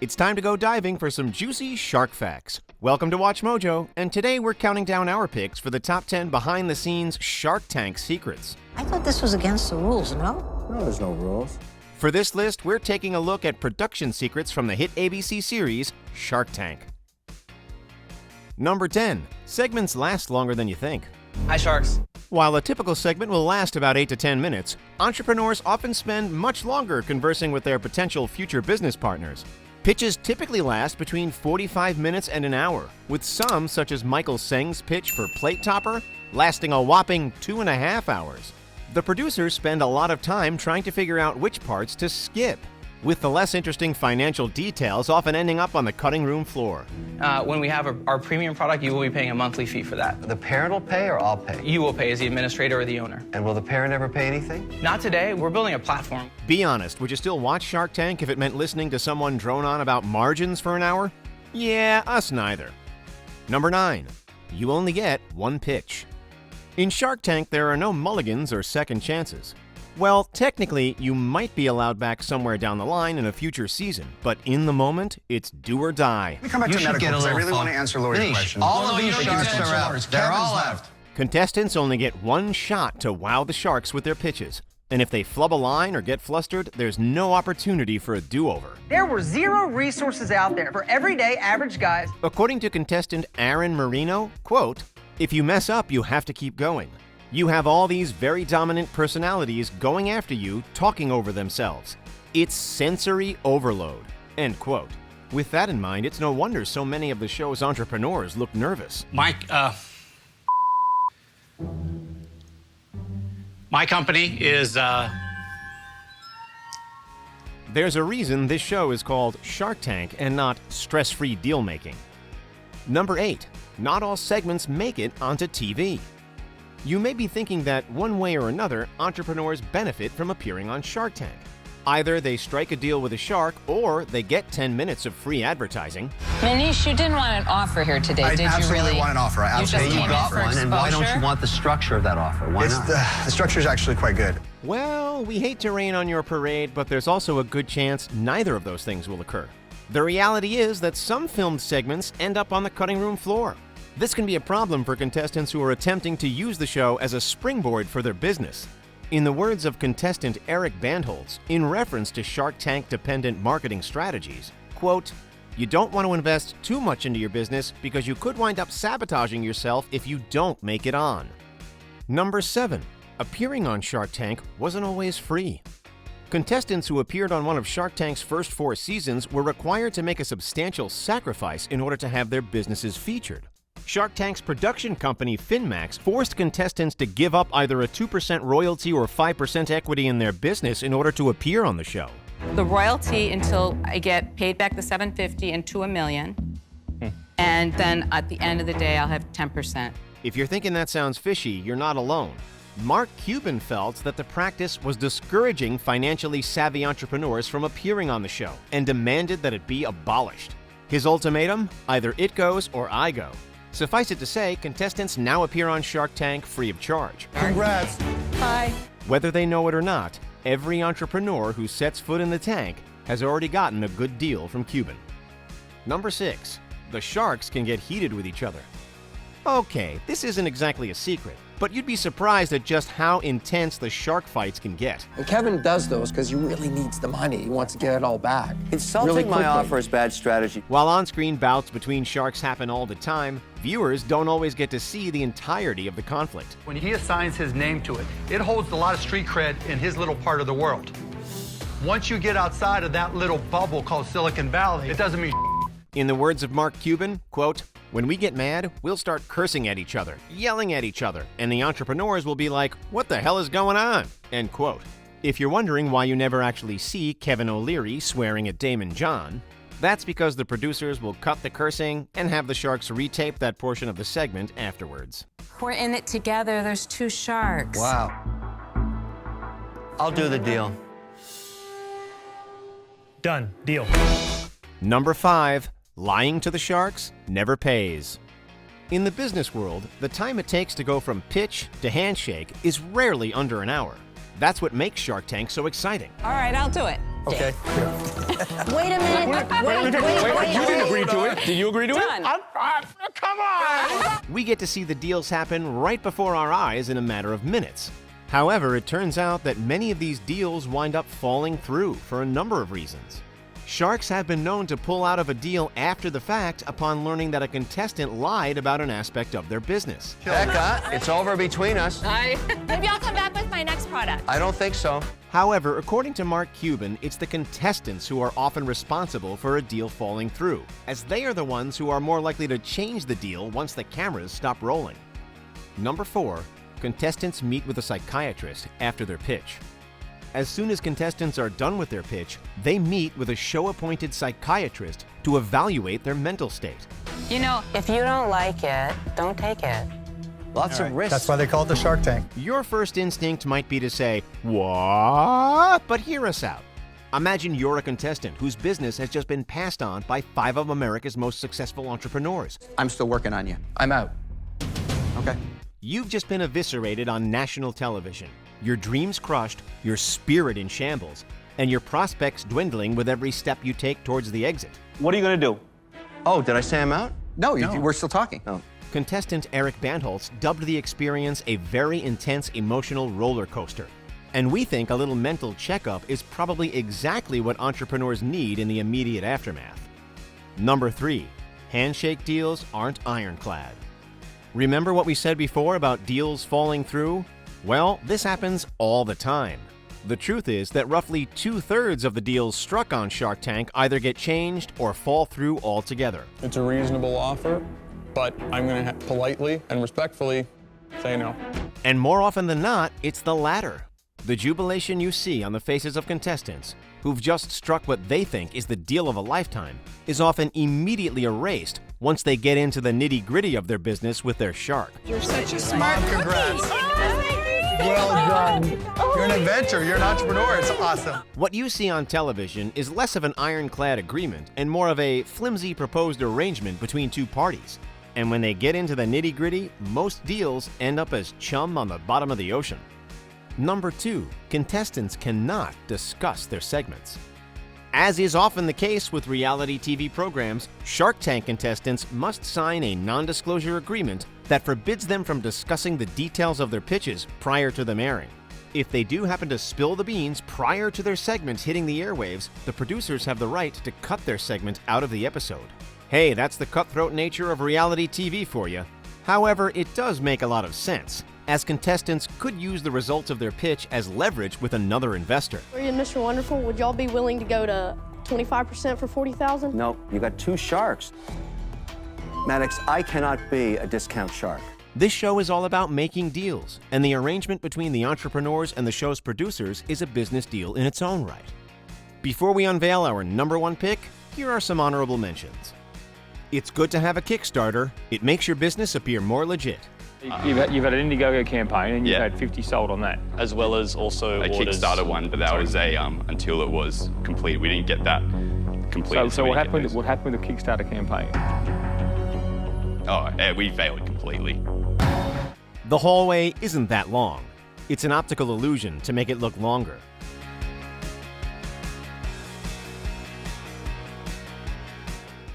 It's time to go diving for some juicy shark facts. Welcome to Watch Mojo, and today we're counting down our picks for the top 10 behind-the-scenes Shark Tank secrets. I thought this was against the rules, no? No, there's no rules. For this list, we're taking a look at production secrets from the hit ABC series Shark Tank. Number 10. Segments last longer than you think. Hi, Sharks. While a typical segment will last about 8 to 10 minutes, entrepreneurs often spend much longer conversing with their potential future business partners. Pitches typically last between 45 minutes and an hour, with some, such as Michael Seng's pitch for Plate Topper, lasting a whopping 2.5 hours. The producers spend a lot of time trying to figure out which parts to skip, with the less interesting financial details often ending up on the cutting room floor. When we have our premium product, you will be paying a monthly fee for that. The parent will pay or I'll pay? You will pay as the administrator or the owner. And will the parent ever pay anything? Not today. We're building a platform. Be honest, would you still watch Shark Tank if it meant listening to someone drone on about margins for an hour? Yeah, us neither. Number 9. You only get one pitch. In Shark Tank, there are no mulligans or second chances. Well, technically, you might be allowed back somewhere down the line in a future season, but in the moment, it's do or die. Let me come back to medical because I really want to answer Lori's question. All of these sharks are out. They're all out. Contestants only get one shot to wow the sharks with their pitches, and if they flub a line or get flustered, there's no opportunity for a do-over. There were zero resources out there for everyday average guys. According to contestant Aaron Marino, quote, "If you mess up, you have to keep going. You have all these very dominant personalities going after you, talking over themselves. It's sensory overload," end quote. With that in mind, it's no wonder so many of the show's entrepreneurs look nervous. Mike, my company is, There's a reason this show is called Shark Tank and not stress-free deal-making. Number 8. Not all segments make it onto TV. You may be thinking that one way or another, entrepreneurs benefit from appearing on Shark Tank. Either they strike a deal with a shark or they get 10 minutes of free advertising. Manish, you didn't want an offer here today, did you really? I absolutely want an offer. I absolutely just came want in an for offer. And why don't exposure? you want the structure of that offer? Why not? The structure is actually quite good. Well, we hate to rain on your parade, but there's also a good chance neither of those things will occur. The reality is that some filmed segments end up on the cutting room floor. This can be a problem for contestants who are attempting to use the show as a springboard for their business. In the words of contestant Eric Bandholz, in reference to Shark Tank-dependent marketing strategies, quote, "You don't want to invest too much into your business because you could wind up sabotaging yourself if you don't make it on." Number 7. Appearing on Shark Tank wasn't always free. Contestants who appeared on one of Shark Tank's first 4 seasons were required to make a substantial sacrifice in order to have their businesses featured. Shark Tank's production company, Finmax, forced contestants to give up either a 2% royalty or 5% equity in their business in order to appear on the show. The royalty until I get paid back the $750 and to $1 million. And then at the end of the day, I'll have 10%. If you're thinking that sounds fishy, you're not alone. Mark Cuban felt that the practice was discouraging financially savvy entrepreneurs from appearing on the show and demanded that it be abolished. His ultimatum? Either it goes or I go. Suffice it to say, contestants now appear on Shark Tank free of charge. Congrats. Bye. Whether they know it or not, every entrepreneur who sets foot in the tank has already gotten a good deal from Cuban. Number 6. The sharks can get heated with each other. Okay, this isn't exactly a secret, but you'd be surprised at just how intense the shark fights can get. And Kevin does those because he really needs the money. He wants to get it all back. Insulting really my quickly. offer is bad strategy. While on-screen bouts between sharks happen all the time, viewers don't always get to see the entirety of the conflict. When he assigns his name to it, it holds a lot of street cred in his little part of the world. Once you get outside of that little bubble called Silicon Valley, it doesn't mean In the words of Mark Cuban, quote, "When we get mad, we'll start cursing at each other, yelling at each other, and the entrepreneurs will be like, 'What the hell is going on?'" End quote. If you're wondering why you never actually see Kevin O'Leary swearing at Damon John, that's because the producers will cut the cursing and have the sharks retape that portion of the segment afterwards. We're in it together. There's 2 sharks. Wow. I'll do the deal. done, deal. Number 5. Lying to the sharks never pays. In the business world, the time it takes to go from pitch to handshake is rarely under an hour. That's what makes Shark Tank so exciting. All right, I'll do it. Okay. Wait a minute. Wait. You didn't agree to it. Did you agree to Done. it? Come on! We get to see the deals happen right before our eyes in a matter of minutes. However, it turns out that many of these deals wind up falling through for a number of reasons. Sharks have been known to pull out of a deal after the fact upon learning that a contestant lied about an aspect of their business. Becca, it's over between us. Maybe I'll come back with my next product. I don't think so. However, according to Mark Cuban, it's the contestants who are often responsible for a deal falling through, as they are the ones who are more likely to change the deal once the cameras stop rolling. Number 4, contestants meet with a psychiatrist after their pitch. As soon as contestants are done with their pitch, they meet with a show-appointed psychiatrist to evaluate their mental state. You know, if you don't like it, don't take it. Lots of risks. That's why they call it the Shark Tank. Your first instinct might be to say, "What?" But hear us out. Imagine you're a contestant whose business has just been passed on by 5 of America's most successful entrepreneurs. I'm still working on you. I'm out. Okay. You've just been eviscerated on national television, your dreams crushed, your spirit in shambles, and your prospects dwindling with every step you take towards the exit. What are you going to do? Oh, did I say I'm out? No, we're still talking. Oh. Contestant Eric Bandholz dubbed the experience a very intense emotional roller coaster. And we think a little mental checkup is probably exactly what entrepreneurs need in the immediate aftermath. Number 3, handshake deals aren't ironclad. Remember what we said before about deals falling through? Well, this happens all the time. The truth is that roughly 2/3 of the deals struck on Shark Tank either get changed or fall through altogether. It's a reasonable offer, but I'm going to politely and respectfully say no. And more often than not, it's the latter. The jubilation you see on the faces of contestants who've just struck what they think is the deal of a lifetime is often immediately erased once they get into the nitty-gritty of their business with their shark. You're such a smart Congrats. Well done. You're an inventor. You're an entrepreneur. It's awesome. What you see on television is less of an ironclad agreement and more of a flimsy proposed arrangement between 2 parties. And when they get into the nitty-gritty, most deals end up as chum on the bottom of the ocean. Number 2, contestants cannot discuss their segments. As is often the case with reality TV programs, Shark Tank contestants must sign a non-disclosure agreement that forbids them from discussing the details of their pitches prior to them airing. If they do happen to spill the beans prior to their segment hitting the airwaves, the producers have the right to cut their segment out of the episode. Hey, that's the cutthroat nature of reality TV for you. However, it does make a lot of sense, as contestants could use the results of their pitch as leverage with another investor. Mr. Wonderful, would y'all be willing to go to 25% for $40,000? No, you got 2 sharks. Maddox, I cannot be a discount shark. This show is all about making deals, and the arrangement between the entrepreneurs and the show's producers is a business deal in its own right. Before we unveil our number 1 pick, here are some honorable mentions. It's good to have a Kickstarter. It makes your business appear more legit. You've had an Indiegogo campaign and you've had 50 sold on that. As well as also a Kickstarter one, but that was a until it was complete. We didn't get that completed. So what happened with the Kickstarter campaign? Oh, we failed completely. The hallway isn't that long. It's an optical illusion to make it look longer.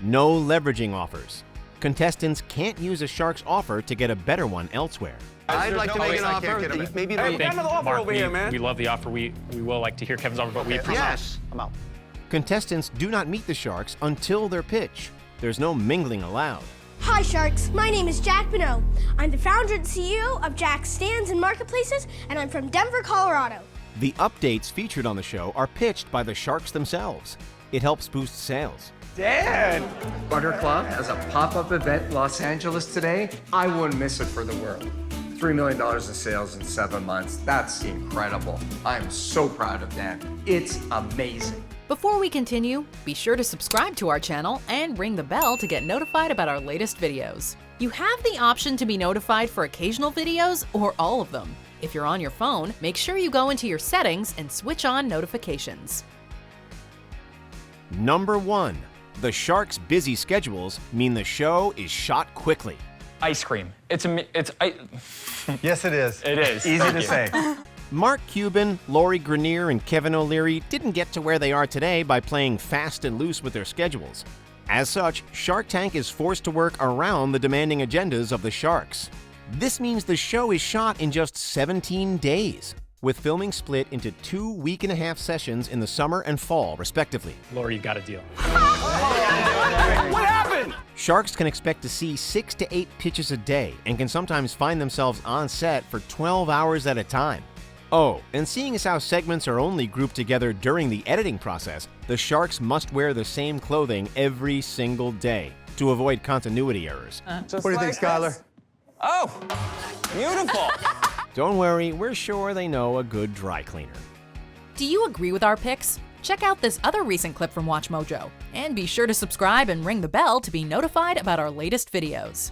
No leveraging offers. Contestants can't use a shark's offer to get a better one elsewhere. I'd like to make an offer. Maybe we got another offer over here, man. We love the offer. We will like to hear Kevin's offer, but we appreciate it. Yes. I'm out. Contestants do not meet the sharks until their pitch. There's no mingling allowed. Hi, Sharks. My name is Jack Bonneau. I'm the founder and CEO of Jack's Stands and Marketplaces, and I'm from Denver, Colorado. The updates featured on the show are pitched by the sharks themselves. It helps boost sales. Dad! Butter Club has a pop-up event in Los Angeles today. I wouldn't miss it for the world. $3 million in sales in 7 months. That's incredible. I'm so proud of Dan. It's amazing. Before we continue, be sure to subscribe to our channel and ring the bell to get notified about our latest videos. You have the option to be notified for occasional videos or all of them. If you're on your phone, make sure you go into your settings and switch on notifications. Number 1. The sharks' busy schedules mean the show is shot quickly. Ice cream. Yes, it is. It is. Easy to say. Mark Cuban, Laurie Grenier, and Kevin O'Leary didn't get to where they are today by playing fast and loose with their schedules. As such, Shark Tank is forced to work around the demanding agendas of the sharks. This means the show is shot in just 17 days, with filming split into 2 week-and-a-half sessions in the summer and fall, respectively. Laurie, you got a deal. What happened? Sharks can expect to see 6 to 8 pitches a day and can sometimes find themselves on set for 12 hours at a time. Oh, and seeing as how segments are only grouped together during the editing process, the sharks must wear the same clothing every single day to avoid continuity errors. What do you think, Skylar? Oh, beautiful. Don't worry, we're sure they know a good dry cleaner. Do you agree with our picks? Check out this other recent clip from WatchMojo, and be sure to subscribe and ring the bell to be notified about our latest videos.